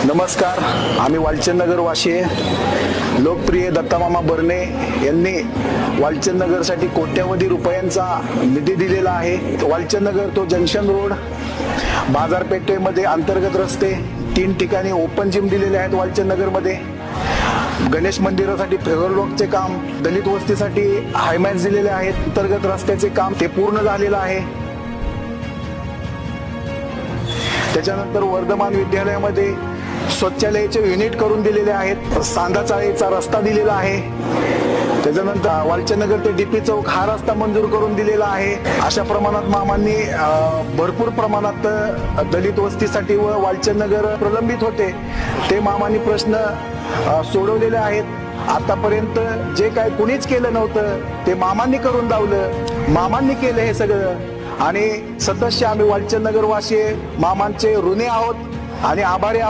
नमस्कार, आम्ही वालचंदनगर वाशी लोकप्रिय दत्तामामा बर्ने यांनी वालचंदनगरसाठी कोट्यवधी रुपयांचा निधी दिलेला आहे। वालचंदनगर तो जंक्शन रोड, बाजारपेठेमध्ये अंतर्गत रस्ते, 3 ठिकाणी ओपन जिम दिलेले आहेत। वालचंदनगरमध्ये गणेश मंदिरासाठी फेवरलॉकचे काम, दलित वस्तीसाठी हायमॅक्स दिलेले आहेत। अंतर्गत रस्त्याचे काम ते पूर्ण झालेलं आहे। त्याच्यानंतर वर्धमान विद्यालयामध्ये शौचालयाचे युनिट करून दिलेले आहेत। सांदाचाळीचा रस्ता दिलेला आहे। त्याच्यानंतर वालचंदनगर ते डीपी चौक हा रस्ता मंजूर करून दिलेला आहे। अशा प्रमाणात मामांनी भरपूर प्रमाणात दलित वस्तीसाठी व वालचंदनगर प्रलंबित होते ते मामांनी प्रश्न सोडवलेले आहेत। आतापर्यंत जे काय कुणीच केलं नव्हतं ते मामांनी करून दावलं। मामांनी केलं हे सगळं आणि सदस्य आम्ही वालचंदनगर वासी मामांचे ऋणी आहोत आणि आभारी आहोत।